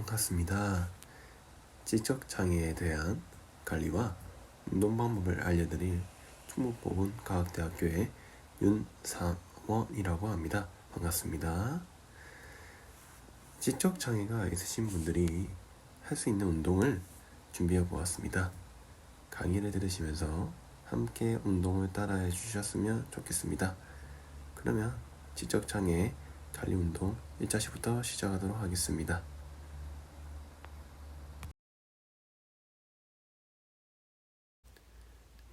반갑습니다. 지적장애에 대한 관리와 운동 방법을 알려드릴 충북보건과학대학교의 윤상원이라고 합니다. 반갑습니다. 지적장애가 있으신 분들이 할 수 있는 운동을 준비해 보았습니다. 강의를 들으시면서 함께 운동을 따라해 주셨으면 좋겠습니다. 그러면 지적장애 관리 운동 1자시부터 시작하도록 하겠습니다.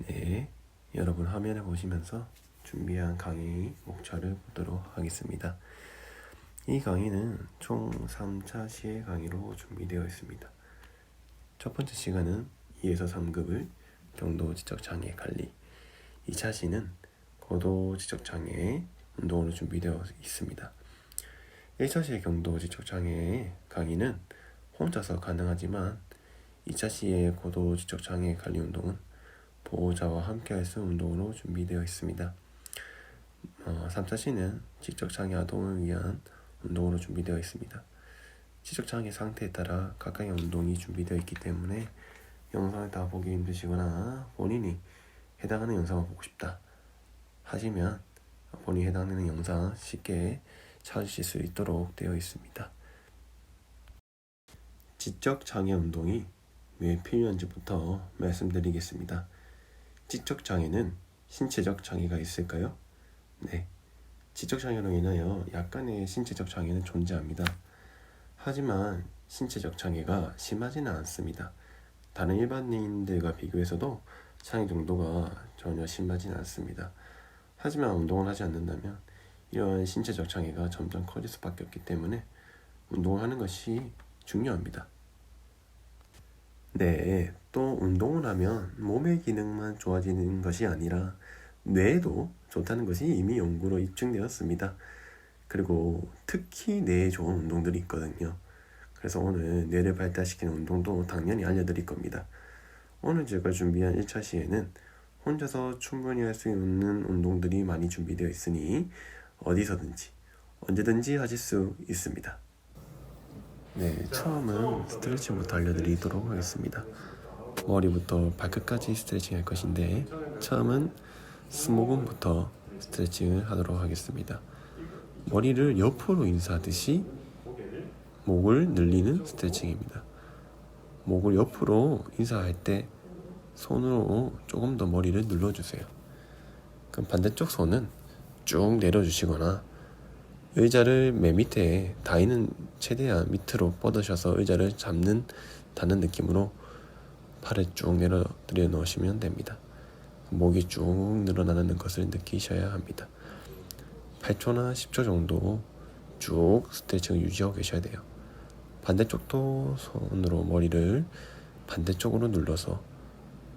네, 여러분 화면을 보시면서 준비한 강의 목차를 보도록 하겠습니다. 이 강의는 총 3차 시의 강의로 준비되어 있습니다. 첫 번째 시간은 2에서 3급의 경도 지적장애 관리, 2차 시는 고도 지적장애 운동으로 준비되어 있습니다. 1차 시의 경도 지적장애 강의는 혼자서 가능하지만 2차 시의 고도 지적장애 관리 운동은 보호자와 함께 할 수 있는 운동으로 준비되어 있습니다. 3차 시는 지적장애 아동을 위한 운동으로 준비되어 있습니다. 지적장애 상태에 따라 각각의 운동이 준비되어 있기 때문에 영상을 다 보기 힘드시거나 본인이 해당하는 영상을 보고 싶다 하시면 본인이 해당되는 영상 쉽게 찾으실 수 있도록 되어 있습니다. 지적장애 운동이 왜 필요한지부터 말씀드리겠습니다. 지적장애는 신체적 장애가 있을까요? 네, 지적장애로 인하여 약간의 신체적 장애는 존재합니다. 하지만 신체적 장애가 심하지는 않습니다. 다른 일반인들과 비교해서도 장애 정도가 전혀 심하지는 않습니다. 하지만 운동을 하지 않는다면 이러한 신체적 장애가 점점 커질 수밖에 없기 때문에 운동을 하는 것이 중요합니다. 네, 또 운동을 하면 몸의 기능만 좋아지는 것이 아니라 뇌에도 좋다는 것이 이미 연구로 입증되었습니다. 그리고 특히 뇌에 좋은 운동들이 있거든요. 그래서 오늘 뇌를 발달시키는 운동도 당연히 알려드릴 겁니다. 오늘 제가 준비한 1차 시에는 혼자서 충분히 할 수 있는 운동들이 많이 준비되어 있으니 어디서든지 언제든지 하실 수 있습니다. 네, 처음은 스트레칭부터 알려드리도록 하겠습니다. 머리부터 발끝까지 스트레칭 할 것인데 처음은 스모근부터 스트레칭을 하도록 하겠습니다. 머리를 옆으로 인사하듯이 목을 늘리는 스트레칭입니다. 목을 옆으로 인사할 때 손으로 조금 더 머리를 눌러주세요. 그럼 반대쪽 손은 쭉 내려주시거나 의자를 맨 밑에 닿는 최대한 밑으로 뻗으셔서 의자를 잡는다는 느낌으로 팔을 쭉 내려 놓으시면 됩니다. 목이 쭉 늘어나는 것을 느끼셔야 합니다. 8초나 10초 정도 쭉 스트레칭을 유지하고 계셔야 돼요. 반대쪽도 손으로 머리를 반대쪽으로 눌러서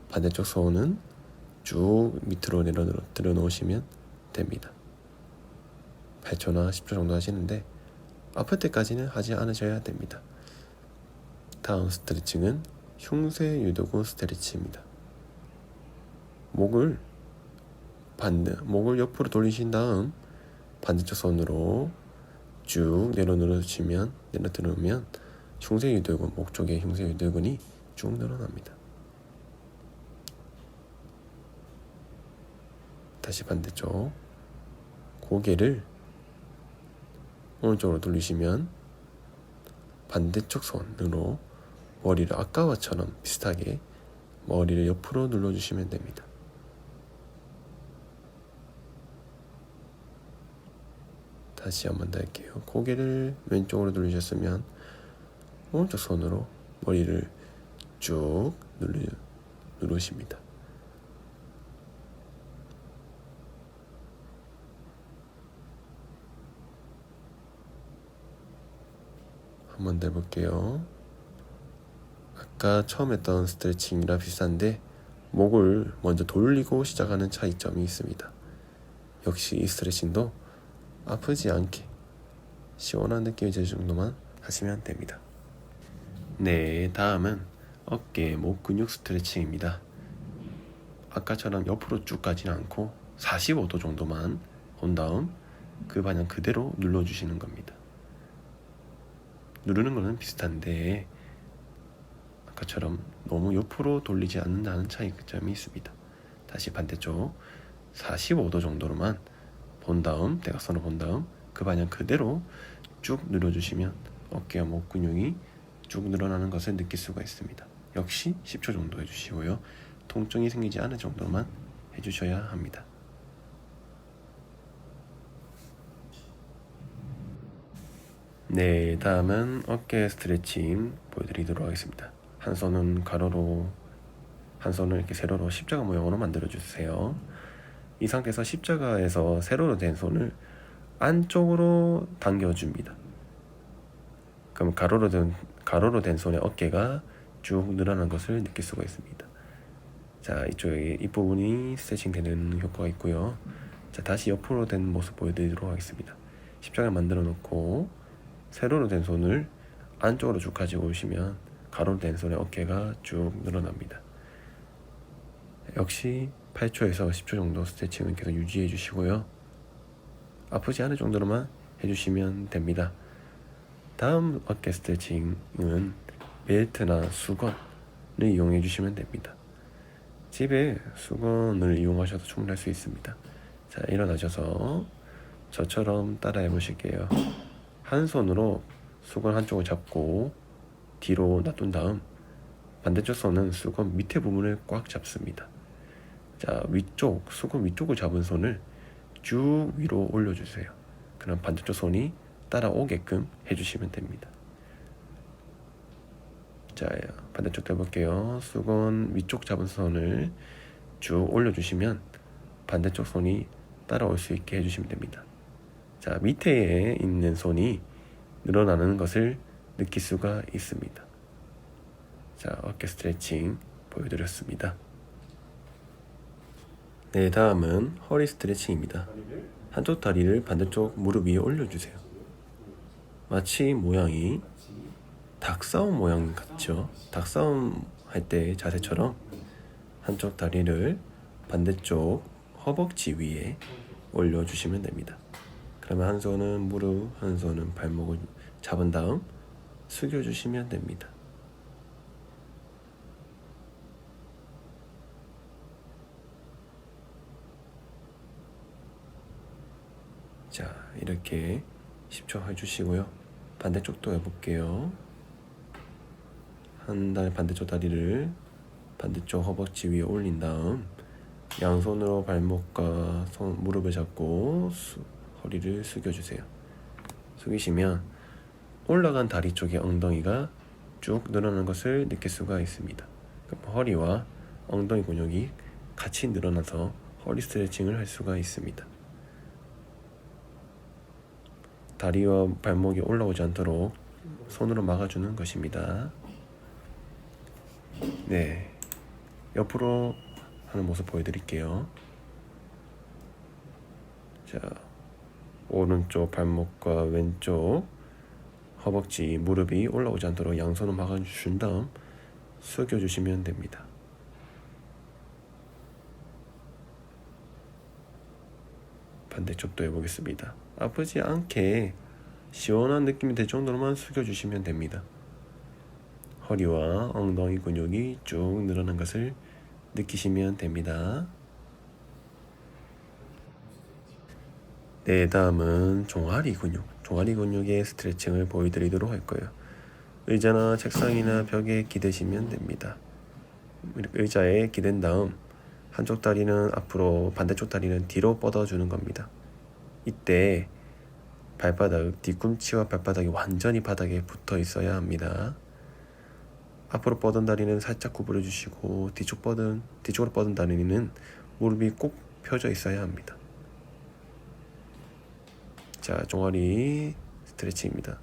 반대쪽 손은 쭉 밑으로 내려 놓으시면 됩니다. 8초나 10초 정도 하시는데 아플 때까지는 하지 않으셔야 됩니다. 다음 스트레칭은 흉쇄 유도근 스트레치입니다. 목을 옆으로 돌리신 다음 반대쪽 손으로 쭉 내려놓으면 흉쇄 유도근, 목 쪽의 흉쇄 유도근이 쭉 늘어납니다. 다시 반대쪽 고개를 오른쪽으로 돌리시면 반대쪽 손으로 머리를 아까와처럼 비슷하게 머리를 옆으로 눌러주시면 됩니다. 다시 한번 더 할게요. 고개를 왼쪽으로 돌리셨으면 오른쪽 손으로 머리를 쭉 누르십니다. 한번 더 해볼게요. 아까 처음 했던 스트레칭이랑 비슷한데 목을 먼저 돌리고 시작하는 차이점이 있습니다. 역시 이 스트레칭도 아프지 않게 시원한 느낌이 들 정도만 하시면 됩니다. 네, 다음은 어깨, 목 근육 스트레칭입니다. 아까처럼 옆으로 쭉 가지는 않고 45도 정도만 온 다음 그 방향 그대로 눌러주시는 겁니다. 누르는 거는 비슷한데 아까처럼 너무 옆으로 돌리지 않는다는 차이점이 있습니다. 다시 반대쪽 45도 정도로만 본 다음 대각선을 본 다음 그 방향 그대로 쭉 눌러주시면 어깨와 목 근육이 쭉 늘어나는 것을 느낄 수가 있습니다. 역시 10초 정도 해주시고요. 통증이 생기지 않을 정도만 해주셔야 합니다. 네, 다음은 어깨 스트레칭 보여드리도록 하겠습니다. 한 손은 가로로, 한 손을 이렇게 세로로 십자가 모양으로 만들어 주세요. 이 상태에서 십자가에서 세로로 된 손을 안쪽으로 당겨줍니다. 그럼 가로로 된 손의 어깨가 쭉 늘어난 것을 느낄 수가 있습니다. 자, 이쪽에 이 부분이 스트레칭 되는 효과가 있고요. 자, 다시 옆으로 된 모습 보여드리도록 하겠습니다. 십자가를 만들어 놓고 세로로 된 손을 안쪽으로 쭉 가지고 오시면 가로로 된 손의 어깨가 쭉 늘어납니다. 역시 8초에서 10초 정도 스트레칭은 계속 유지해 주시고요. 아프지 않을 정도로만 해주시면 됩니다. 다음 어깨 스트레칭은 벨트나 수건을 이용해 주시면 됩니다. 집에 수건을 이용하셔도 충분할 수 있습니다. 자, 일어나셔서 저처럼 따라해 보실게요. 한 손으로 수건 한쪽을 잡고 뒤로 놔둔 다음 반대쪽 손은 수건 밑에 부분을 꽉 잡습니다. 자, 수건 위쪽을 잡은 손을 쭉 위로 올려주세요. 그럼 반대쪽 손이 따라오게끔 해주시면 됩니다. 자, 반대쪽도 해볼게요. 수건 위쪽 잡은 손을 쭉 올려주시면 반대쪽 손이 따라올 수 있게 해주시면 됩니다. 자, 밑에 있는 손이 늘어나는 것을 느낄 수가 있습니다. 자, 어깨 스트레칭 보여드렸습니다. 네, 다음은 허리 스트레칭입니다. 한쪽 다리를 반대쪽 무릎 위에 올려주세요. 마치 모양이 닭싸움 모양 같죠? 닭싸움 할 때 자세처럼 한쪽 다리를 반대쪽 허벅지 위에 올려주시면 됩니다. 그러면 한 손은 무릎, 한 손은 발목을 잡은 다음 숙여주시면 됩니다. 자, 이렇게 10초 해주시고요. 반대쪽도 해볼게요. 반대쪽 다리를 반대쪽 허벅지 위에 올린 다음 양손으로 발목과 무릎을 잡고 허리를 숙여주세요. 숙이시면 올라간 다리 쪽의 엉덩이가 쭉 늘어나는 것을 느낄 수가 있습니다. 허리와 엉덩이 근육이 같이 늘어나서 허리 스트레칭을 할 수가 있습니다. 다리와 발목이 올라오지 않도록 손으로 막아주는 것입니다. 네, 옆으로 하는 모습 보여드릴게요. 자, 오른쪽 발목과 왼쪽 허벅지, 무릎이 올라오지 않도록 양손을 막아주신 다음 숙여주시면 됩니다. 반대쪽도 해보겠습니다. 아프지 않게 시원한 느낌이 될 정도로만 숙여주시면 됩니다. 허리와 엉덩이 근육이 쭉 늘어난 것을 느끼시면 됩니다. 네, 다음은 종아리 근육의 스트레칭을 보여드리도록 할 거예요. 의자나 책상이나 벽에 기대시면 됩니다. 의자에 기댄 다음 한쪽 다리는 앞으로, 반대쪽 다리는 뒤로 뻗어주는 겁니다. 이때 뒤꿈치와 발바닥이 완전히 바닥에 붙어 있어야 합니다. 앞으로 뻗은 다리는 살짝 구부려 주시고 뒤쪽으로 뻗은 다리는 무릎이 꼭 펴져 있어야 합니다. 자, 종아리 스트레칭입니다.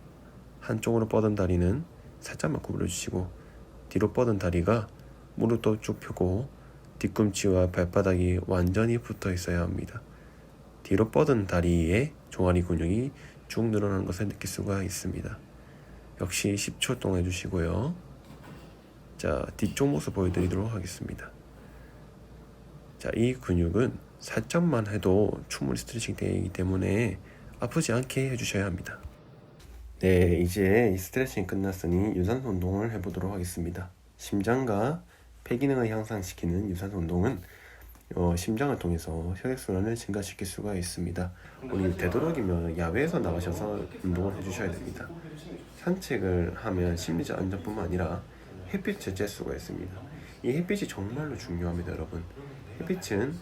한쪽으로 뻗은 다리는 살짝만 구부려 주시고 뒤로 뻗은 다리가 무릎도 쭉 펴고 뒤꿈치와 발바닥이 완전히 붙어 있어야 합니다. 뒤로 뻗은 다리에 종아리 근육이 쭉 늘어나는 것을 느낄 수가 있습니다. 역시 10초 동안 해주시고요. 자, 뒤쪽 모습 보여드리도록 하겠습니다. 자, 이 근육은 살짝만 해도 충분히 스트레칭 되기 때문에 아프지 않게 해주셔야 합니다. 네, 이제 이 스트레칭이 끝났으니 유산소 운동을 해보도록 하겠습니다. 심장과 폐기능을 향상시키는 유산소 운동은 심장을 통해서 혈액순환을 증가시킬 수가 있습니다. 우리 되도록이면 야외에서 나가셔서 운동을 해주셔야 됩니다. 산책을 하면 심리적 안정뿐만 아니라 햇빛을 쬐 수가 있습니다. 이 햇빛이 정말로 중요합니다, 여러분. 햇빛은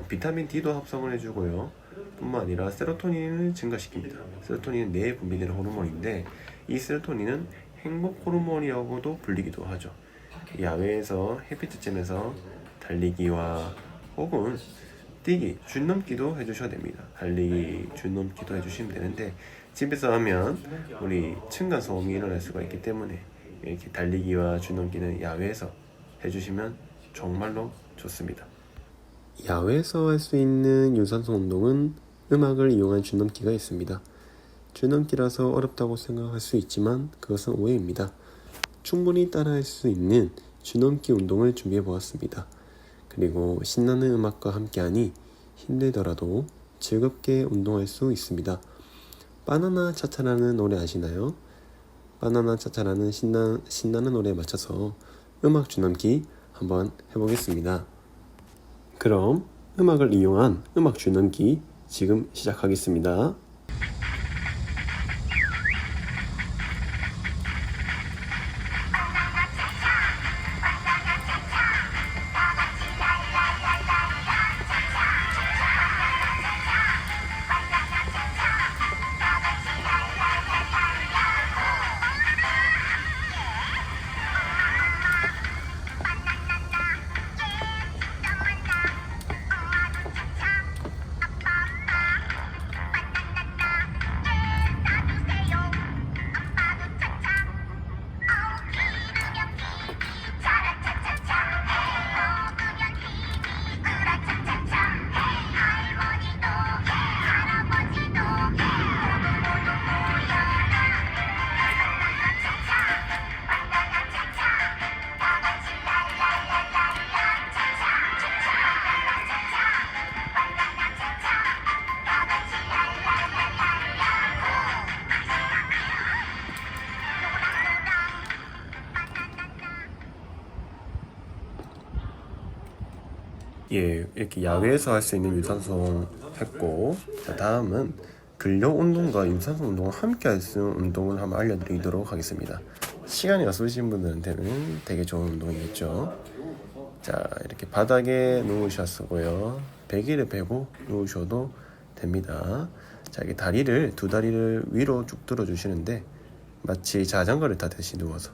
비타민 D도 합성을 해주고요. 뿐만 아니라 세로토닌을 증가시킵니다. 세로토닌은 뇌에 분비되는 호르몬인데 이 세로토닌은 행복 호르몬이라고도 불리기도 하죠. 야외에서 햇빛을 쬐면서 달리기와 혹은 뛰기, 줄 넘기도 해주셔야 됩니다. 달리기, 줄 넘기도 해주시면 되는데 집에서 하면 우리 층간소음이 일어날 수가 있기 때문에 이렇게 달리기와 줄 넘기는 야외에서 해주시면 정말로 좋습니다. 야외에서 할 수 있는 유산소 운동은 음악을 이용한 줄 넘기가 있습니다. 줄 넘기라서 어렵다고 생각할 수 있지만 그것은 오해입니다. 충분히 따라할 수 있는 줄 넘기 운동을 준비해 보았습니다. 그리고 신나는 음악과 함께하니 힘들더라도 즐겁게 운동할 수 있습니다. 바나나 차차라는 노래 아시나요? 바나나 차차라는 신나는 노래에 맞춰서 음악 줄 넘기 한번 해보겠습니다. 그럼 음악을 이용한 음악 줄 넘기 지금 시작하겠습니다. 예, 이렇게 야외에서 할 수 있는 유산소 했고, 자, 다음은 근력 운동과 유산소 운동을 함께 할 수 있는 운동을 한번 알려드리도록 하겠습니다. 시간이 없으신 분들한테는 되게 좋은 운동이겠죠. 자, 이렇게 바닥에 누우셨고요. 베개를 베고 누우셔도 됩니다. 자, 이렇게 두 다리를 위로 쭉 들어주시는데 마치 자전거를 타듯이 누워서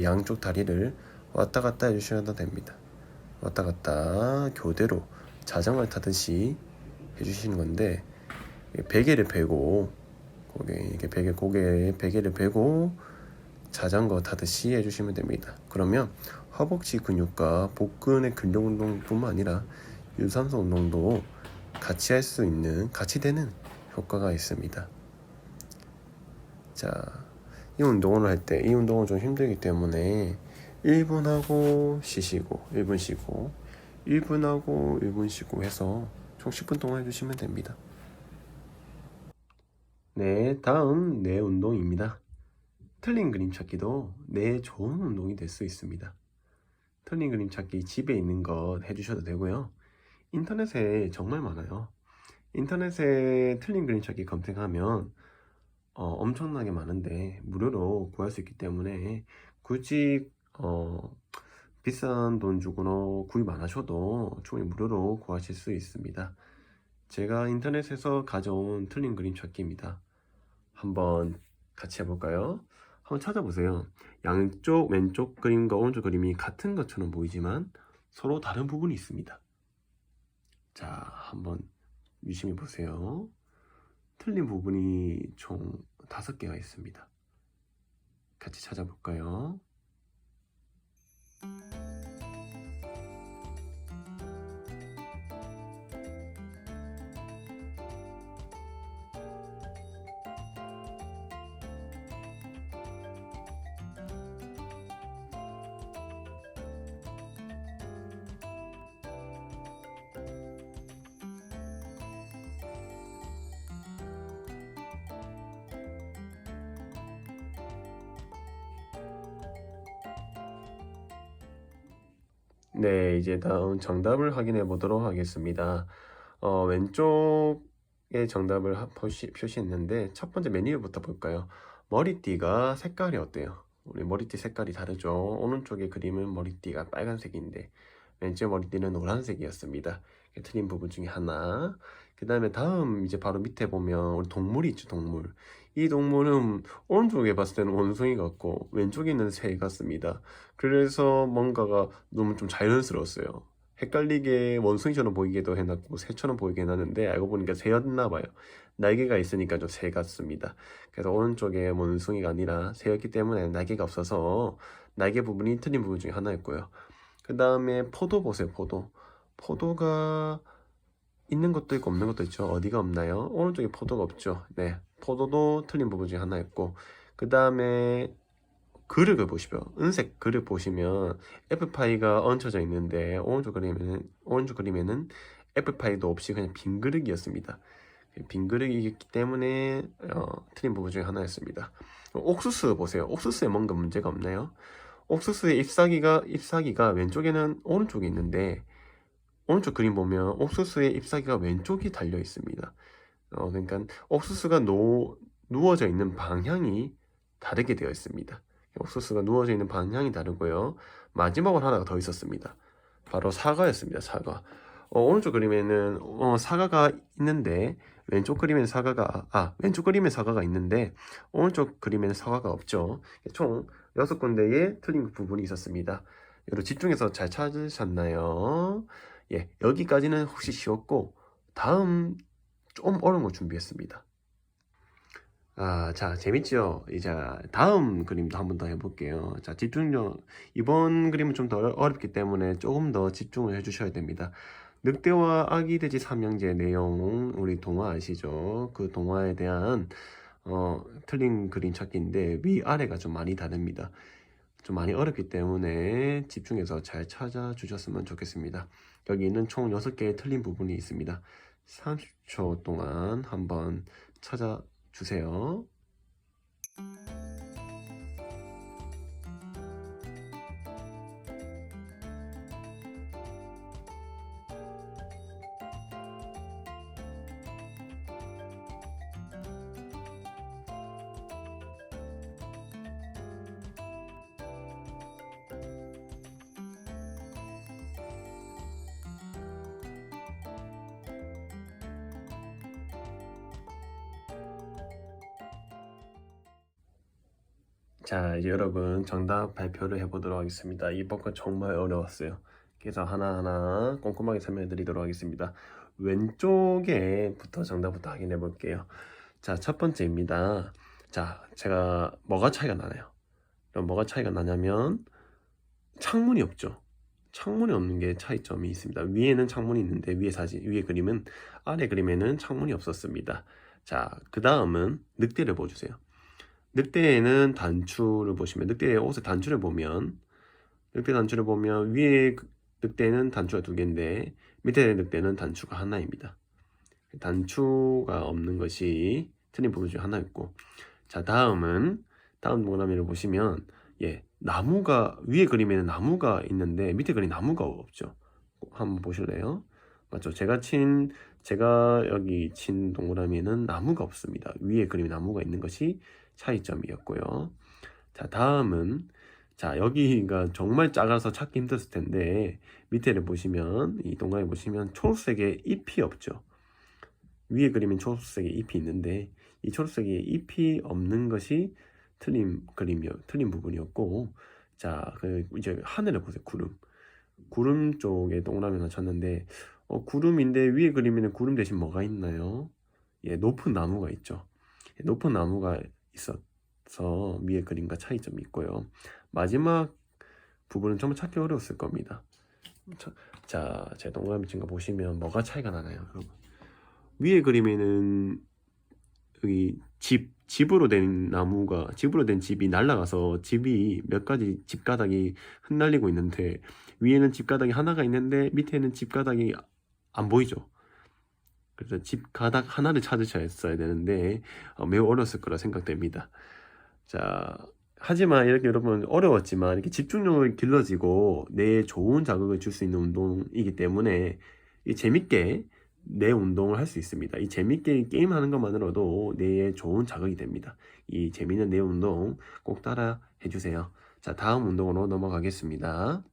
양쪽 다리를 왔다 갔다 해주셔도 됩니다. 왔다 갔다 교대로 자전거를 타듯이 해주시는 건데 베개를 베고 베개를 베고 자전거 타듯이 해주시면 됩니다. 그러면 허벅지 근육과 복근의 근력 운동뿐만 아니라 유산소 운동도 같이 할 수 있는 같이 되는 효과가 있습니다. 자, 이 운동은 좀 힘들기 때문에 1분 하고 쉬시고 1분 쉬고 1분 하고 1분 쉬고 해서 총 10분 동안 해주시면 됩니다. 네, 다음 뇌 운동입니다. 틀린 그림 찾기도 뇌에 좋은 운동이 될 수 있습니다. 틀린 그림 찾기 집에 있는 것 해주셔도 되고요. 인터넷에 정말 많아요. 인터넷에 틀린 그림 찾기 검색하면 엄청나게 많은데 무료로 구할 수 있기 때문에 굳이 비싼 돈 주고 구입 안 하셔도 충분히 무료로 구하실 수 있습니다. 제가 인터넷에서 가져온 틀린 그림 찾기입니다. 한번 같이 해볼까요? 한번 찾아보세요. 양쪽 왼쪽 그림과 오른쪽 그림이 같은 것처럼 보이지만 서로 다른 부분이 있습니다. 자, 한번 유심히 보세요. 틀린 부분이 총 5개가 있습니다. 같이 찾아볼까요? 네, 네, 이제 다음 정답을 확인해 보도록 하겠습니다. 왼쪽에 정답을 표시했는데 첫 번째 메뉴부터 볼까요? 머리띠가 색깔이 어때요? 우리 머리띠 색깔이 다르죠? 오른쪽의 그림은 머리띠가 빨간색인데 왼쪽 머리띠는 노란색이었습니다. 틀린 부분 중에 하나. 그 다음에 다음 이제 바로 밑에 보면 우리 동물이 있죠, 동물. 이 동물은 오른쪽에 봤을 때는 원숭이 같고 왼쪽에 있는 새 같습니다. 그래서 뭔가가 너무 좀 자연스러웠어요. 헷갈리게 원숭이처럼 보이기도 해놨고 새처럼 보이게 해놨는데 알고 보니까 새였나 봐요. 날개가 있으니까 좀 새 같습니다. 그래서 오른쪽에 원숭이가 아니라 새였기 때문에 날개가 없어서 날개 부분이 틀린 부분 중에 하나였고요. 그 다음에 포도 보세요, 포도. 포도가 있는 것도 있고 없는 것도 있죠. 어디가 없나요? 오른쪽에 포도가 없죠. 네, 포도도 틀린 부분 중에 하나였고 그 다음에 그릇을 보시면 은색 그릇 보시면 애플파이가 얹혀져 있는데 오른쪽 그림에는 애플파이도 없이 그냥 빈 그릇이었습니다. 빈 그릇이기 때문에 틀린 부분 중에 하나였습니다. 옥수수 보세요. 옥수수에 뭔가 문제가 없나요? 옥수수의 잎사귀가 왼쪽에는 오른쪽에 있는데 오른쪽 그림 보면 옥수수의 잎사귀가 왼쪽이 달려 있습니다. 그러니까 옥수수가 누워져 있는 방향이 다르게 되어 있습니다. 옥수수가 누워져 있는 방향이 다르고요. 마지막으로 하나가 더 있었습니다. 바로 사과였습니다. 사과. 오른쪽 그림에는 사과가 있는데 왼쪽 그림에는 왼쪽 그림에 사과가 있는데 오른쪽 그림에는 사과가 없죠. 총 6군데의 틀린 부분이 있었습니다. 여러분 집중해서 잘 찾으셨나요? 예, 여기까지는 혹시 쉬웠고 다음 좀 어려운 거 준비했습니다. 자, 재밌죠? 이제 다음 그림도 한번 더 해볼게요. 자, 집중력. 이번 그림은 좀 더 어렵기 때문에 조금 더 집중을 해주셔야 됩니다. 늑대와 아기 돼지 삼형제 내용, 우리 동화 아시죠? 그 동화에 대한, 틀린 그림 찾기인데 위아래가 좀 많이 다릅니다. 좀 많이 어렵기 때문에 집중해서 잘 찾아주셨으면 좋겠습니다. 여기는 총 6개의 틀린 부분이 있습니다. 30초 동안 한번 찾아주세요. 자, 이제 여러분 정답 발표를 해보도록 하겠습니다. 이번 건 정말 어려웠어요. 그래서 하나하나 꼼꼼하게 설명해 드리도록 하겠습니다. 왼쪽에부터 정답부터 확인해 볼게요. 자, 첫 번째입니다. 자, 제가 뭐가 차이가 나나요? 그럼 뭐가 차이가 나냐면 창문이 없죠. 창문이 없는 게 차이점이 있습니다. 위에는 창문이 있는데 위에 그림은 아래 그림에는 창문이 없었습니다. 자, 그 다음은 늑대를 보여주세요. 늑대에는 단추를 보시면 늑대의 옷의 단추를 보면 위에 늑대는 단추가 2개인데 밑에 늑대는 단추가 하나입니다. 단추가 없는 것이 틀린 부분 중 하나였고, 자, 다음 동그라미를 보시면 나무가 위에 그림에는 나무가 있는데 밑에 그림 나무가 없죠. 한번 보실래요? 맞죠? 제가 여기 친 동그라미에는 나무가 없습니다. 위에 그림에 나무가 있는 것이 차이점이었고요. 자, 다음은 여기가 정말 작아서 찾기 힘들었을 텐데 밑에를 보시면 이 동그라미 보시면 초록색의 잎이 없죠. 위에 그림엔 초록색의 잎이 있는데 이 초록색의 잎이 없는 것이 틀린 부분이었고, 자, 이제 하늘을 보세요. 구름 쪽에 동그라미 하나 쳤는데 구름인데 위에 그림에는 구름 대신 뭐가 있나요? 높은 나무가 있죠. 높은 나무가 있어서 위에 그림과 차이점이 있고요. 마지막 부분은 정말 찾기 어려웠을 겁니다. 자, 제 동그라미 친 거 보시면 뭐가 차이가 나나요, 여러분? 위에 그림에는 여기 집으로 된 집이 날아가서 집이 몇 가지 집가닥이 흩날리고 있는데 위에는 집가닥이 하나가 있는데 밑에는 집가닥이 안 보이죠. 그래서 집가닥 하나를 찾으셔야 되는데 매우 어려웠을 거라 생각됩니다. 자, 하지만 이렇게 여러분 어려웠지만 이렇게 집중력을 길러지고 뇌에 좋은 자극을 줄 수 있는 운동이기 때문에 이 재밌게 뇌 운동을 할 수 있습니다. 이 재밌게 게임하는 것만으로도 뇌에 좋은 자극이 됩니다. 이 재밌는 뇌 운동 꼭 따라 해주세요. 자, 다음 운동으로 넘어가겠습니다.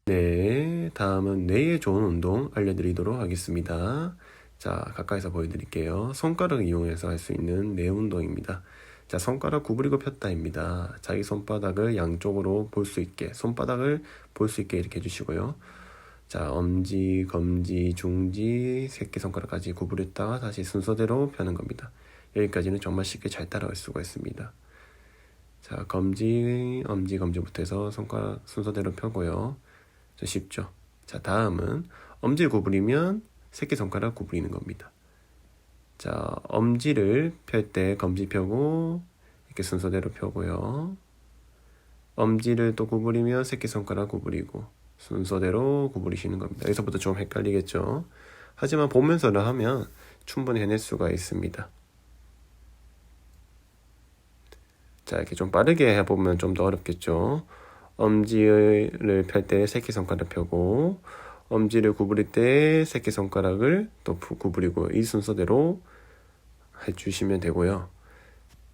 네, 다음은 뇌에 좋은 운동 알려드리도록 하겠습니다. 자, 가까이서 보여드릴게요. 손가락을 이용해서 할 수 있는 뇌 운동입니다. 자, 손가락 구부리고 폈다입니다. 자기 손바닥을 양쪽으로 볼 수 있게, 손바닥을 볼 수 있게 이렇게 해주시고요. 자, 엄지, 검지, 중지, 새끼손가락까지 구부렸다가 다시 순서대로 펴는 겁니다. 여기까지는 정말 쉽게 잘 따라올 수가 있습니다. 자, 검지, 엄지, 검지부터 해서 손가락 순서대로 펴고요. 쉽죠? 자, 다음은 엄지 구부리면 새끼손가락 구부리는 겁니다. 자, 엄지를 펼 때 검지 펴고 이렇게 순서대로 펴고요. 엄지를 또 구부리면 새끼손가락 구부리고 순서대로 구부리시는 겁니다. 여기서부터 좀 헷갈리겠죠? 하지만 보면서는 하면 충분히 해낼 수가 있습니다. 자, 이렇게 좀 빠르게 해보면 좀 더 어렵겠죠? 엄지를 펼 때 새끼손가락 펴고 엄지를 구부릴 때 새끼손가락을 또 구부리고 이 순서대로 해주시면 되고요.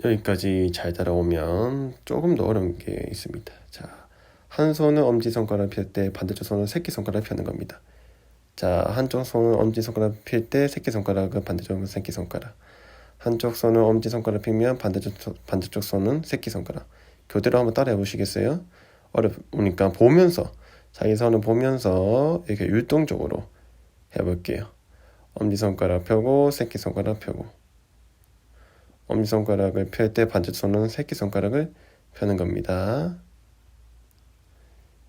여기까지 잘 따라오면 조금 더 어려운 게 있습니다. 자, 한 손은 엄지손가락 펼 때 반대쪽 손은 새끼손가락 펴는 겁니다. 자, 한쪽 손은 엄지손가락 펼 때 새끼손가락은 반대쪽은 새끼손가락. 한쪽 손은 엄지손가락 펴면 반대쪽 손은 새끼손가락. 교대로 한번 따라해 보시겠어요? 어려우니까 보면서, 자기 손을 보면서 이렇게 율동적으로 해볼게요. 엄지손가락 펴고 새끼손가락 펴고 엄지손가락을 펼 때 반대쪽 손은 새끼손가락을 펴는 겁니다.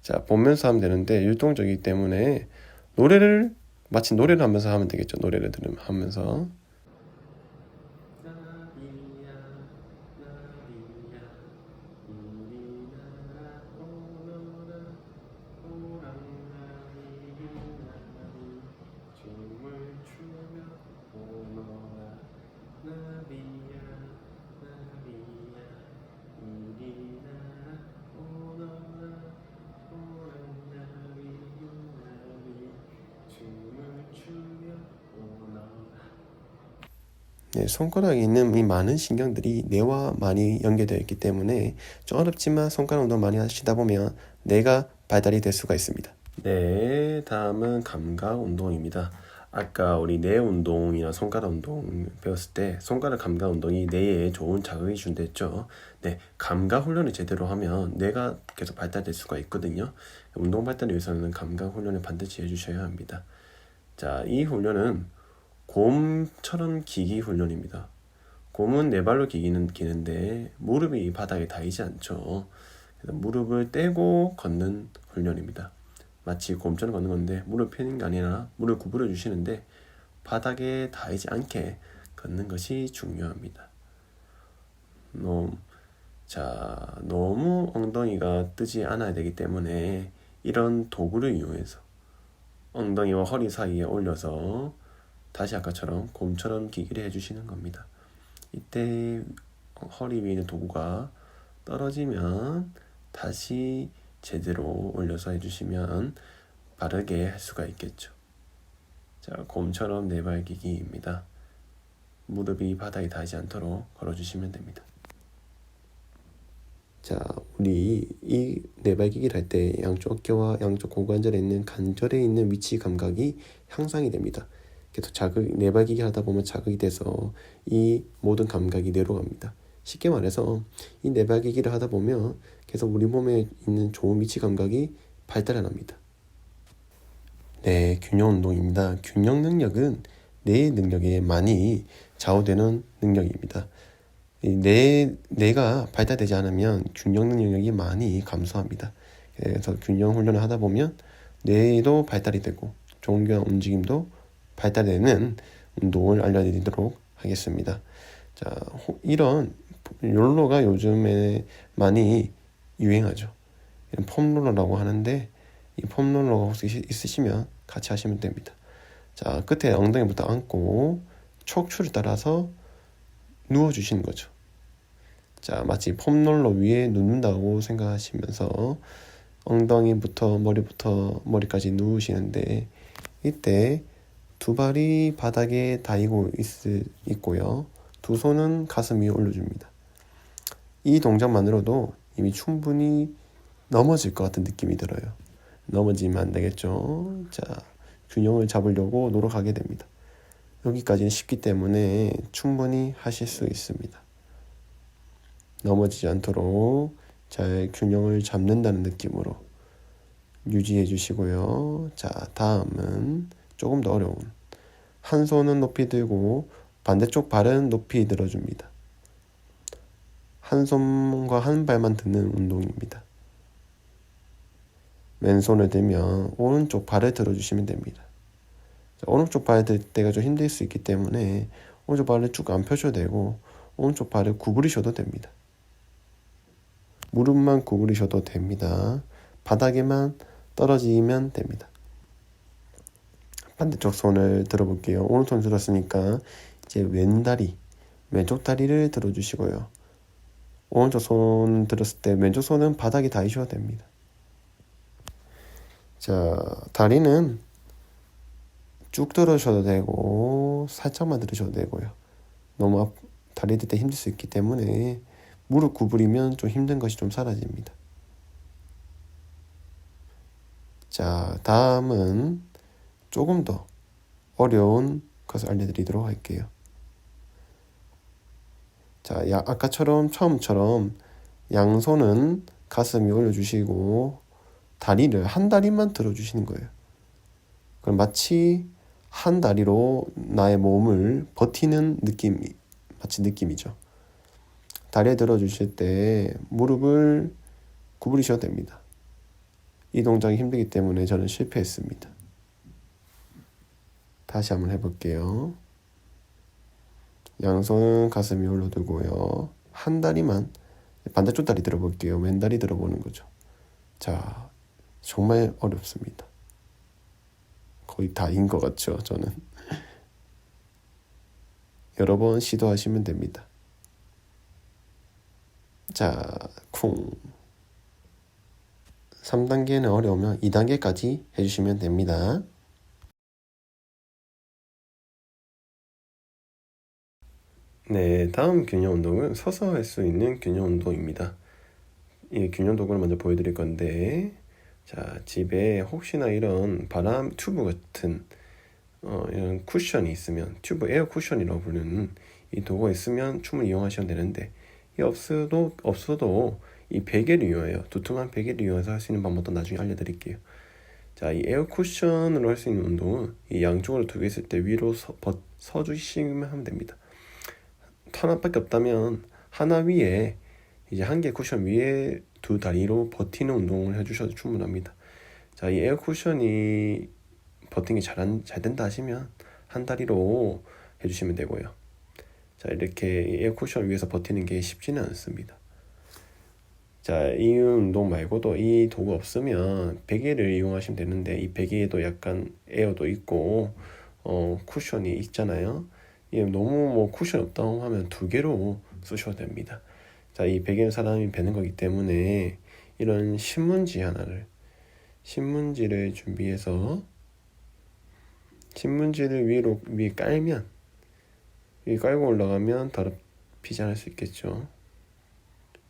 자, 보면서 하면 되는데 율동적이기 때문에 마치 노래를 하면서 하면 되겠죠. 노래를 하면서. 네, 손가락에 있는 이 많은 신경들이 뇌와 많이 연결되어 있기 때문에 좀 어렵지만 손가락 운동 많이 하시다 보면 뇌가 발달이 될 수가 있습니다. 네, 다음은 감각 운동입니다. 아까 우리 뇌 운동이나 손가락 운동 배웠을 때 손가락 감각 운동이 뇌에 좋은 자극이 준댔죠. 네, 감각 훈련을 제대로 하면 뇌가 계속 발달될 수가 있거든요. 운동 발달을 위해서는 감각 훈련을 반드시 해주셔야 합니다. 자, 이 훈련은 곰처럼 기기 훈련입니다. 곰은 네 발로 기는데 무릎이 바닥에 닿이지 않죠. 그래서 무릎을 떼고 걷는 훈련입니다. 마치 곰처럼 걷는 건데 무릎 펴는 게 아니라 무릎을 구부려 주시는데 바닥에 닿이지 않게 걷는 것이 중요합니다. 너무 엉덩이가 뜨지 않아야 되기 때문에 이런 도구를 이용해서 엉덩이와 허리 사이에 올려서 다시 아까처럼 곰처럼 기기를 해주시는 겁니다. 이때 허리 위에 있는 도구가 떨어지면 다시 제대로 올려서 해주시면 바르게 할 수가 있겠죠. 자, 곰처럼 네발기기입니다. 무릎이 바닥에 닿지 않도록 걸어주시면 됩니다. 자, 우리 이 네발기기를 할 때 양쪽 어깨와 양쪽 고관절에 있는 관절에 있는 위치 감각이 향상이 됩니다. 계속 네발기기 하다 보면 자극이 돼서 이 모든 감각이 뇌로 갑니다. 쉽게 말해서 이 네발기기를 하다 보면 계속 우리 몸에 있는 좋은 위치 감각이 발달합니다. 네, 균형 운동입니다. 균형 능력은 뇌의 능력에 많이 좌우되는 능력입니다. 뇌가 발달되지 않으면 균형 능력이 많이 감소합니다. 그래서 균형 훈련을 하다 보면 뇌도 발달이 되고 종교와 움직임도 발달되는 운동을 알려드리도록 하겠습니다. 자, 이런 롤러가 요즘에 많이 유행하죠. 폼롤러라고 하는데 이 폼롤러가 혹시 있으시면 같이 하시면 됩니다. 자, 끝에 엉덩이부터 안고 척추를 따라서 누워주시는 거죠. 자, 마치 폼롤러 위에 눕는다고 생각하시면서 엉덩이부터 머리까지 누우시는데, 이때 두 발이 바닥에 닿이고 있고요. 두 손은 가슴 위에 올려줍니다. 이 동작만으로도 이미 충분히 넘어질 것 같은 느낌이 들어요. 넘어지면 안 되겠죠. 자, 균형을 잡으려고 노력하게 됩니다. 여기까지는 쉽기 때문에 충분히 하실 수 있습니다. 넘어지지 않도록 잘 균형을 잡는다는 느낌으로 유지해 주시고요. 자, 다음은 조금 더 어려운, 한 손은 높이 들고 반대쪽 발은 높이 들어줍니다. 한 손과 한 발만 드는 운동입니다. 왼손을 들면 오른쪽 발을 들어주시면 됩니다. 자, 오른쪽 발을 들 때가 좀 힘들 수 있기 때문에 오른쪽 발을 쭉 안 펴셔도 되고 오른쪽 발을 구부리셔도 됩니다. 무릎만 구부리셔도 됩니다. 바닥에만 떨어지면 됩니다. 반대쪽 손을 들어볼게요. 오른손 들었으니까 이제 왼쪽 다리를 들어주시고요. 오른쪽 손 들었을 때 왼쪽 손은 바닥에 닿으셔도 됩니다. 자, 다리는 쭉 들으셔도 되고 살짝만 들으셔도 되고요. 너무 다리 들 때 힘들 수 있기 때문에 무릎 구부리면 좀 힘든 것이 좀 사라집니다. 자, 다음은 조금 더 어려운 것을 알려드리도록 할게요. 자, 아까처럼 처음처럼 양손은 가슴 위에 올려주시고 다리를 한 다리만 들어주시는 거예요. 그럼 마치 한 다리로 나의 몸을 버티는 느낌이죠. 다리에 들어주실 때 무릎을 구부리셔도 됩니다. 이 동작이 힘들기 때문에 저는 실패했습니다. 다시 한번 해볼게요. 양손은 가슴 위에 올려두고요. 한 다리만, 반대쪽 다리 들어볼게요. 왼다리 들어보는 거죠. 자, 정말 어렵습니다. 거의 다인 것 같죠, 저는. 여러 번 시도하시면 됩니다. 자, 쿵. 3단계는 어려우면 2단계까지 해주시면 됩니다. 네, 다음 균형 운동은 서서 할 수 있는 균형 운동입니다. 이 균형 도구를 먼저 보여드릴 건데, 자, 집에 혹시나 이런 바람 튜브 같은 이런 쿠션이 있으면, 튜브 에어 쿠션이라고 부르는 이 도구가 있으면 충분히 이용하시면 되는데, 이 없어도 이 베개를 이용해요. 두툼한 베개를 이용해서 할 수 있는 방법도 나중에 알려드릴게요. 자, 이 에어 쿠션으로 할 수 있는 운동은 이 양쪽으로 두 개 있을 때 위로 서주시면 하면 됩니다. 하나밖에 없다면 하나 위에 이제 한 개 쿠션 위에 두 다리로 버티는 운동을 해주셔도 충분합니다. 자, 이 에어 쿠션이 버티는 게 잘 된다 하시면 한 다리로 해주시면 되고요. 자, 이렇게 에어 쿠션 위에서 버티는 게 쉽지는 않습니다. 자, 이 운동 말고도 이 도구 없으면 베개를 이용하시면 되는데, 이 베개에도 약간 에어도 있고 쿠션이 있잖아요. 너무 쿠션이 없다고 하면 두 개로 쓰셔도 됩니다. 자, 이 베개는 사람이 베는 거기 때문에 이런 신문지를 준비해서 신문지를 위에 깔면, 위에 깔고 올라가면 더럽히지 않을 수 있겠죠.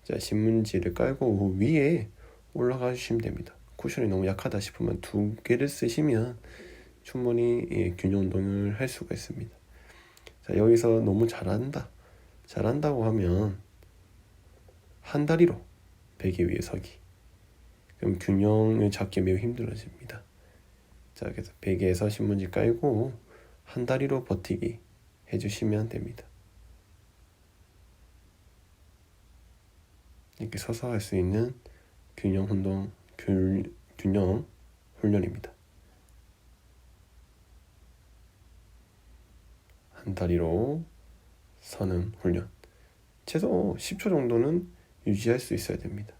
자, 신문지를 깔고 위에 올라가 주시면 됩니다. 쿠션이 너무 약하다 싶으면 두 개를 쓰시면 충분히 균형 운동을 할 수가 있습니다. 자, 여기서 너무 잘한다고 하면 한 다리로 베개 위에 서기. 그럼 균형을 잡기 매우 힘들어집니다. 자, 그래서 베개에서 신문지 깔고 한 다리로 버티기 해주시면 됩니다. 이렇게 서서 할 수 있는 균형 훈련입니다. 한 다리로 서는 훈련. 최소 10초 정도는 유지할 수 있어야 됩니다.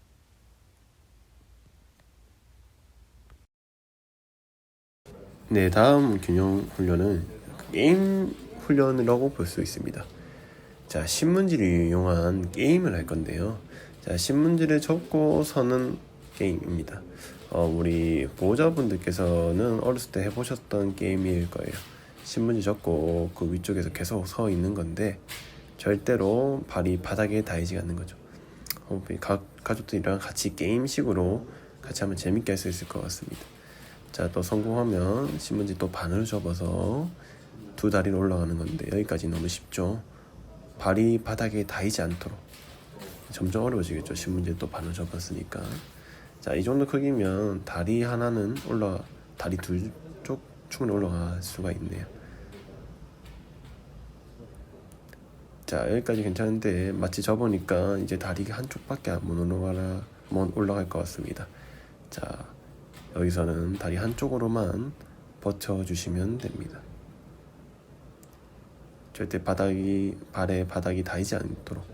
네, 다음 균형 훈련은 게임 훈련이라고 볼 수 있습니다. 자, 신문지를 이용한 게임을 할 건데요. 자, 신문지를 접고 서는 게임입니다. 우리 보호자분들께서는 어렸을 때 해보셨던 게임일 거예요. 신문지 접고 그 위쪽에서 계속 서 있는 건데 절대로 발이 바닥에 닿이지 않는 거죠. 가족들이랑 같이 게임식으로 같이 하면 재밌게 할 수 있을 것 같습니다. 자, 또 성공하면 신문지 또 반으로 접어서 두 다리로 올라가는 건데 여기까지 너무 쉽죠. 발이 바닥에 닿이지 않도록. 점점 어려워지겠죠. 신문지 또 반으로 접었으니까. 자, 이 정도 크기면 다리 하나는 다리 둘 쪽 충분히 올라갈 수가 있네요. 자, 여기까지 괜찮은데 마치 접으니까 이제 다리가 한쪽밖에 못 올라갈 것 같습니다. 자, 여기서는 다리 한쪽으로만 버텨주시면 됩니다. 절대 발에 바닥이 닿이지 않도록.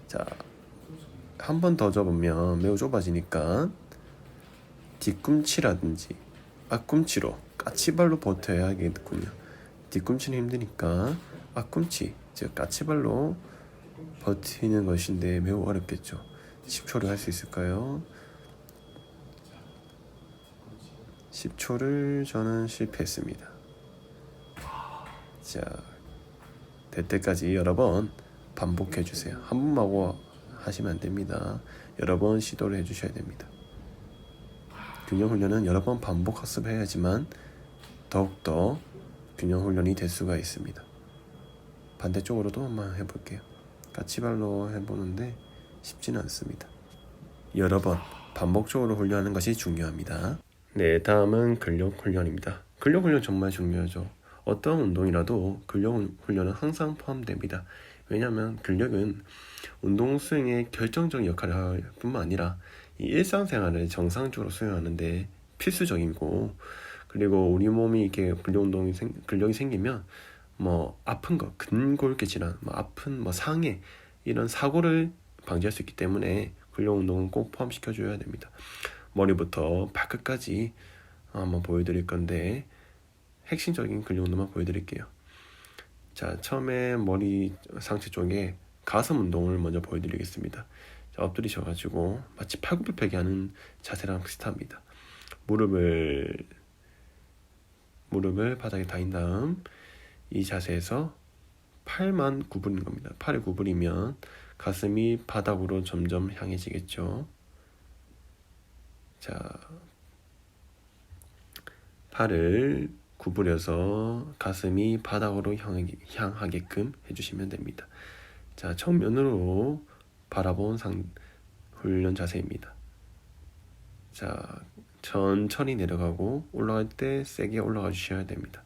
자, 한 번 더 접으면 매우 좁아지니까 뒤꿈치라든지 앞꿈치로 까치발로 버텨야겠군요. 뒤꿈치는 힘드니까 앞꿈치, 즉 까치발로 버티는 것인데 매우 어렵겠죠. 10초를 할 수 있을까요? 10초를 저는 실패했습니다. 자, 될 때까지 여러 번 반복해 주세요. 한 번만 하고 하시면 안 됩니다. 여러 번 시도를 해 주셔야 됩니다. 균형 훈련은 여러 번 반복 학습해야지만 더욱더 균형 훈련이 될 수가 있습니다. 반대쪽으로도 한번 해볼게요. 까치발로 해보는데 쉽지는 않습니다. 여러 번 반복적으로 훈련하는 것이 중요합니다. 네, 다음은 근력 훈련입니다. 근력 훈련 정말 중요하죠. 어떤 운동이라도 근력 훈련은 항상 포함됩니다. 왜냐하면 근력은 운동 수행에 결정적인 역할을 할 뿐만 아니라 이 일상생활을 정상적으로 수행하는데 필수적이고, 그리고 우리 몸이 이렇게 근력이 생기면 아픈 거, 근골격 질환, 아픈 상해 이런 사고를 방지할 수 있기 때문에 근력 운동은 꼭 포함시켜 줘야 됩니다. 머리부터 발끝까지 한번 보여드릴 건데 핵심적인 근력 운동만 보여드릴게요. 자, 처음에 머리 상체 쪽에 가슴 운동을 먼저 보여드리겠습니다. 자, 엎드리셔가지고 마치 팔굽혀펴기 하는 자세랑 비슷합니다. 무릎을 바닥에 닿인 다음 이 자세에서 팔만 구부리는 겁니다. 팔을 구부리면 가슴이 바닥으로 점점 향해지겠죠. 자, 팔을 구부려서 가슴이 바닥으로 향하게끔 해주시면 됩니다. 자, 정면으로 바라본 훈련 자세입니다. 자, 천천히 내려가고 올라갈 때 세게 올라가 주셔야 됩니다.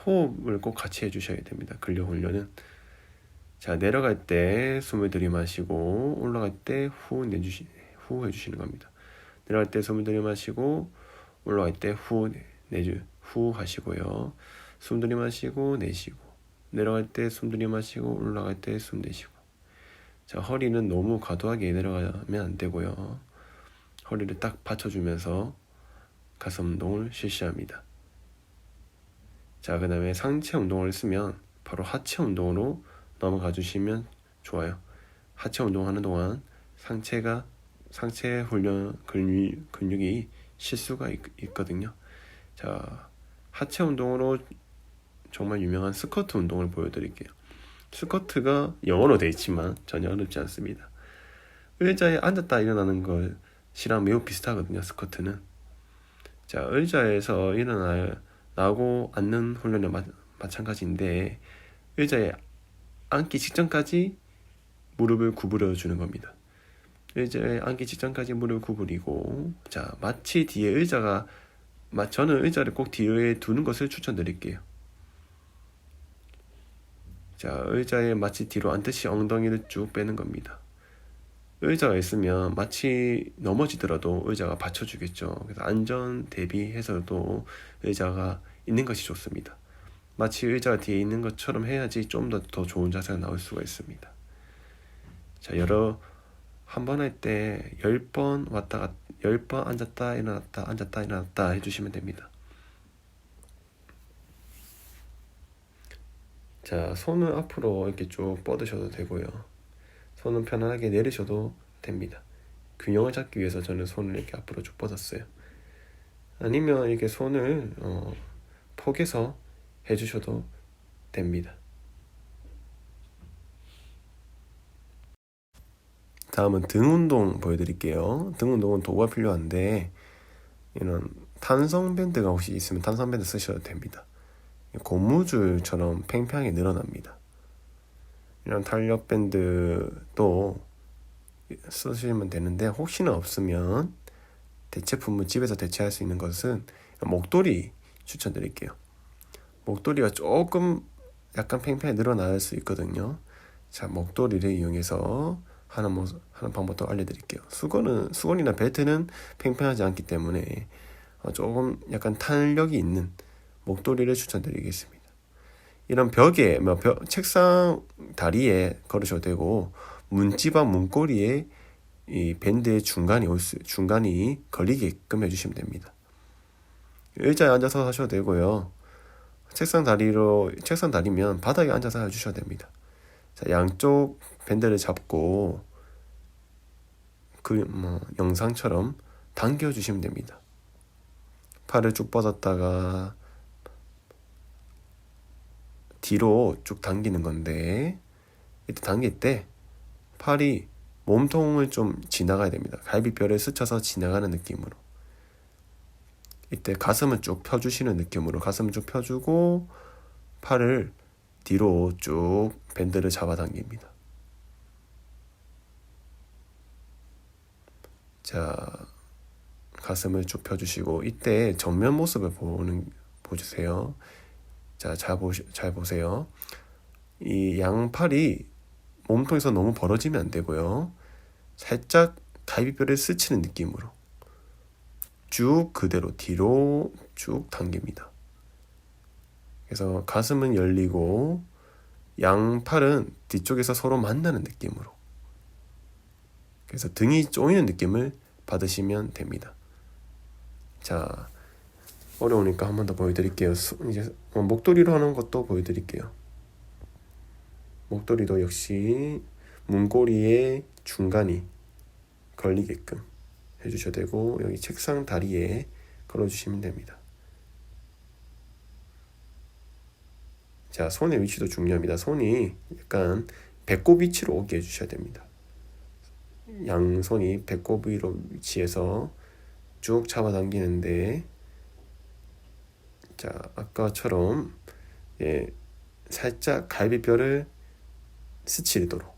호흡을 꼭 같이 해주셔야 됩니다. 근력 훈련은. 자, 내려갈 때 숨을 들이마시고 올라갈 때 후 해주시는 겁니다. 내려갈 때 숨을 들이마시고 올라갈 때 후 하시고요. 숨 들이마시고 내쉬고, 내려갈 때 숨 들이마시고 올라갈 때 숨 내쉬고. 자, 허리는 너무 과도하게 내려가면 안 되고요. 허리를 딱 받쳐주면서 가슴 운동을 실시합니다. 자, 그 다음에 상체 운동을 했으면 바로 하체 운동으로 넘어가 주시면 좋아요. 하체 운동하는 동안 상체 훈련 근육이 쉴 수가 있거든요. 자, 하체 운동으로 정말 유명한 스쿼트 운동을 보여드릴게요. 스쿼트가 영어로 되어 있지만 전혀 어렵지 않습니다. 의자에 앉았다 일어나는 것이랑 매우 비슷하거든요. 스쿼트는. 자, 의자에서 일어나고 앉는 훈련은 마찬가지인데 의자에 앉기 직전까지 무릎을 구부려 주는 겁니다. 의자에 앉기 직전까지 무릎을 구부리고, 자, 마치 뒤에 저는 의자를 꼭 뒤에 두는 것을 추천드릴게요. 자, 의자에 마치 뒤로 앉듯이 엉덩이를 쭉 빼는 겁니다. 의자가 있으면 마치 넘어지더라도 의자가 받쳐주겠죠. 그래서 안전 대비해서도 의자가 있는 것이 좋습니다. 마치 의자가 뒤에 있는 것처럼 해야지 좀 더 좋은 자세가 나올 수가 있습니다. 자, 한 번 할 때 10번 10번 앉았다 일어났다 해주시면 됩니다. 자, 손을 앞으로 이렇게 쭉 뻗으셔도 되고요. 손은 편안하게 내리셔도 됩니다. 균형을 잡기 위해서 저는 손을 이렇게 앞으로 쭉 뻗었어요. 아니면 이렇게 손을 포개서 해주셔도 됩니다. 다음은 등 운동 보여드릴게요. 등 운동은 도구가 필요한데 이런 탄성 밴드가 혹시 있으면 탄성 밴드 쓰셔도 됩니다. 고무줄처럼 팽팽하게 늘어납니다. 이런 탄력 밴드도 쓰시면 되는데 혹시나 없으면 대체품은 집에서 대체할 수 있는 것은 목도리 추천드릴게요. 목도리가 조금 약간 팽팽하게 늘어날 수 있거든요. 자, 목도리를 이용해서 하는 방법도 알려드릴게요. 수건이나 벨트는 팽팽하지 않기 때문에 조금 약간 탄력이 있는 목도리를 추천드리겠습니다. 이런 벽에, 책상 다리에 걸으셔도 되고 문지방 문고리에 이 밴드의 중간이 걸리게끔 해주시면 됩니다. 의자에 앉아서 하셔도 되고요. 책상 다리면 바닥에 앉아서 해주셔도 됩니다. 자, 양쪽 밴드를 잡고 영상처럼 당겨주시면 됩니다. 팔을 쭉 뻗었다가 뒤로 쭉 당기는 건데 이때 당길 때 팔이 몸통을 좀 지나가야 됩니다. 갈비뼈를 스쳐서 지나가는 느낌으로. 이때 가슴을 쭉 펴주시는 느낌으로 가슴을 쭉 펴주고 팔을 뒤로 쭉 밴드를 잡아당깁니다. 자, 가슴을 쭉 펴주시고 이때 정면 모습을 보여주세요. 자, 잘 보세요. 이 양팔이 몸통에서 너무 벌어지면 안 되고요. 살짝 갈비뼈를 스치는 느낌으로 쭉 그대로 뒤로 쭉 당깁니다. 그래서 가슴은 열리고 양팔은 뒤쪽에서 서로 만나는 느낌으로. 그래서 등이 조이는 느낌을 받으시면 됩니다. 자, 어려우니까 한 번 더 보여드릴게요. 이제 목도리로 하는 것도 보여드릴게요. 목도리도 역시 문고리의 중간이 걸리게끔 해주셔도 되고 여기 책상 다리에 걸어주시면 됩니다. 자, 손의 위치도 중요합니다. 손이 약간 배꼽 위치로 오게 해주셔야 됩니다. 양손이 배꼽 위로 위치해서 쭉 잡아당기는데 자, 아까처럼 살짝 갈비뼈를 스치도록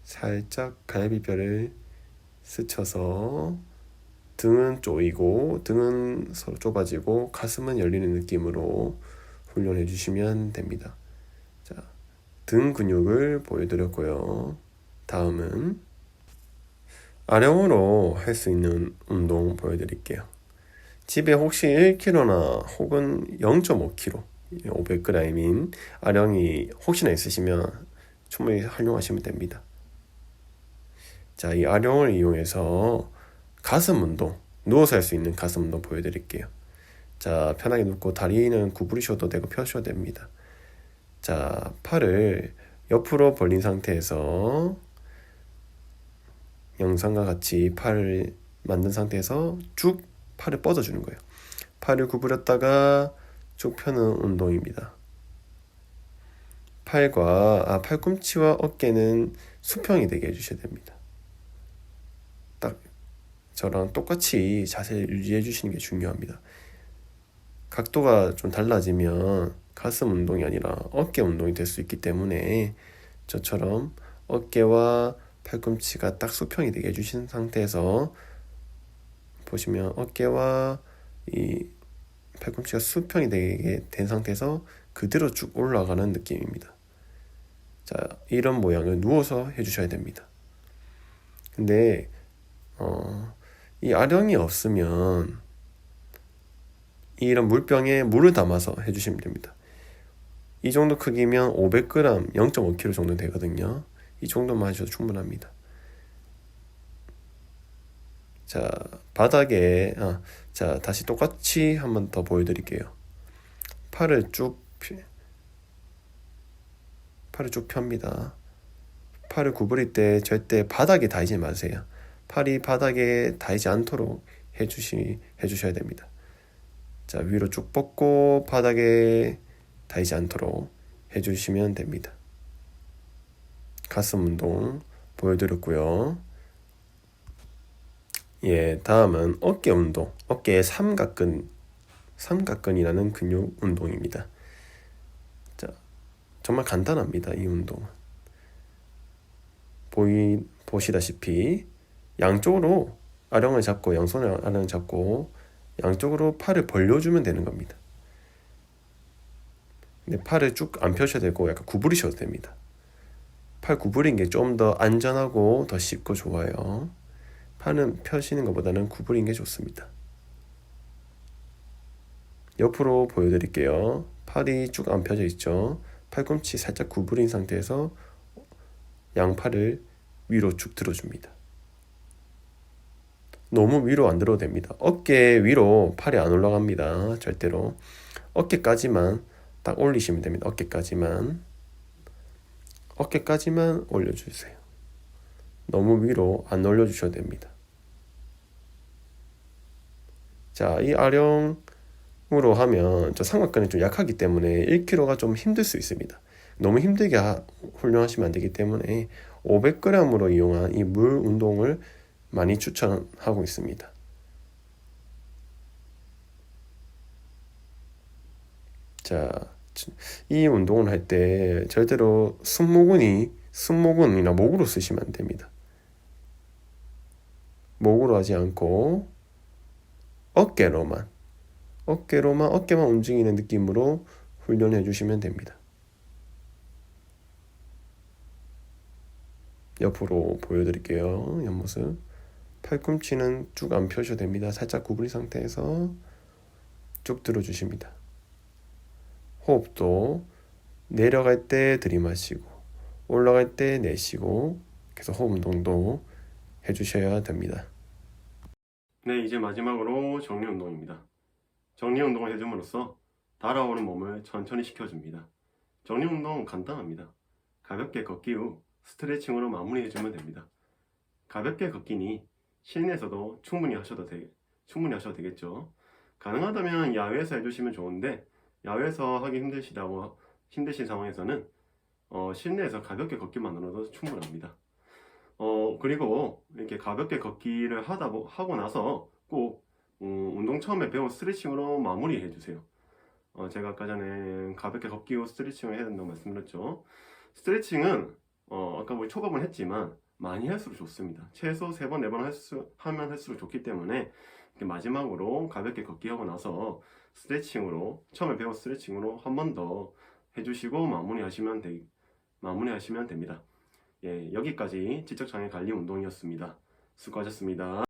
살짝 갈비뼈를 스쳐서 등은 조이고 등은 서로 좁아지고 가슴은 열리는 느낌으로 훈련해 주시면 됩니다. 자, 등 근육을 보여드렸고요. 다음은 아령으로 할 수 있는 운동 보여드릴게요. 집에 혹시 1kg나 혹은 0.5kg 500g인 아령이 혹시나 있으시면 충분히 활용하시면 됩니다. 자, 이 아령을 이용해서 가슴 운동, 누워서 할 수 있는 가슴 운동 보여드릴게요. 자, 편하게 눕고 다리는 구부리셔도 되고 펴셔도 됩니다. 자, 팔을 옆으로 벌린 상태에서 영상과 같이 팔을 만든 상태에서 쭉 팔을 뻗어주는 거예요. 팔을 구부렸다가 쭉 펴는 운동입니다. 팔꿈치와 어깨는 수평이 되게 해주셔야 됩니다. 딱 저랑 똑같이 자세를 유지해 주시는 게 중요합니다. 각도가 좀 달라지면 가슴 운동이 아니라 어깨 운동이 될 수 있기 때문에 저처럼 어깨와 팔꿈치가 딱 수평이 되게 해주신 상태에서 보시면 어깨와 이 팔꿈치가 수평이 되게 된 상태에서 그대로 쭉 올라가는 느낌입니다. 자, 이런 모양을 누워서 해주셔야 됩니다. 근데 이 아령이 없으면 이런 물병에 물을 담아서 해주시면 됩니다. 이 정도 크기면 500g, 0.5kg 정도 되거든요. 이 정도만 하셔도 충분합니다. 자, 바닥에 자, 다시 똑같이 한 번 더 보여드릴게요. 팔을 쭉 팔을 쭉 펴니다. 팔을 구부릴 때 절대 바닥에 닿이지 마세요. 팔이 바닥에 닿이지 않도록 해주셔야 됩니다. 자, 위로 쭉 뻗고 바닥에 닿이지 않도록 해주시면 됩니다. 가슴 운동 보여드렸고요. 예, 다음은 어깨 운동. 어깨의 삼각근이라는 근육 운동입니다. 자, 정말 간단합니다. 이 운동은. 보시다시피 양쪽으로 아령을 잡고 양손을 아령을 잡고 양쪽으로 팔을 벌려주면 되는 겁니다. 근데 팔을 쭉 안 펴셔도 되고 약간 구부리셔도 됩니다. 팔 구부린 게 좀 더 안전하고 더 쉽고 좋아요. 팔은 펴시는 것보다는 구부린 게 좋습니다. 옆으로 보여드릴게요. 팔이 쭉 안 펴져 있죠. 팔꿈치 살짝 구부린 상태에서 양팔을 위로 쭉 들어줍니다. 너무 위로 안 들어도 됩니다. 어깨 위로 팔이 안 올라갑니다. 절대로. 어깨까지만 딱 올리시면 됩니다. 어깨까지만 올려주세요. 너무 위로 안 올려주셔도 됩니다. 자, 이 아령으로 하면 저 삼각근이 좀 약하기 때문에 1kg가 좀 힘들 수 있습니다. 너무 힘들게 훈련하시면 안 되기 때문에 500g으로 이용한 이 물 운동을 많이 추천하고 있습니다. 자, 이 운동을 할 때 절대로 승모근이나 목으로 쓰시면 안 됩니다. 목으로 하지 않고 어깨만 움직이는 느낌으로 훈련해 주시면 됩니다. 옆으로 보여드릴게요. 옆모습. 팔꿈치는 쭉 안 펴셔도 됩니다. 살짝 구부린 상태에서 쭉 들어주십니다. 호흡도 내려갈 때 들이마시고 올라갈 때 내쉬고 계속 호흡 운동도 해주셔야 됩니다. 네, 이제 마지막으로 정리 운동입니다. 정리 운동을 해줌으로써 달아오른 몸을 천천히 식혀줍니다. 정리 운동은 간단합니다. 가볍게 걷기 후 스트레칭으로 마무리해주면 됩니다. 가볍게 걷기니 실내에서도 충분히 하셔도 되겠죠. 가능하다면 야외에서 해주시면 좋은데 야외에서 하기 힘드신 상황에서는 실내에서 가볍게 걷기만으로도 충분합니다. 그리고 이렇게 가볍게 걷기를 하고 나서 꼭 운동 처음에 배운 스트레칭으로 마무리해 주세요. 제가 아까 전에 가볍게 걷기 후 스트레칭을 해야 된다고 말씀드렸죠. 스트레칭은 아까 우리 초급은 했지만 많이 할수록 좋습니다. 최소 3번, 4번 하면 할수록 좋기 때문에 이렇게 마지막으로 가볍게 걷기 하고 나서 처음에 배운 스트레칭으로 한 번 더 해주시고 마무리하시면 됩니다. 예, 여기까지 지적장애 관리 운동이었습니다. 수고하셨습니다.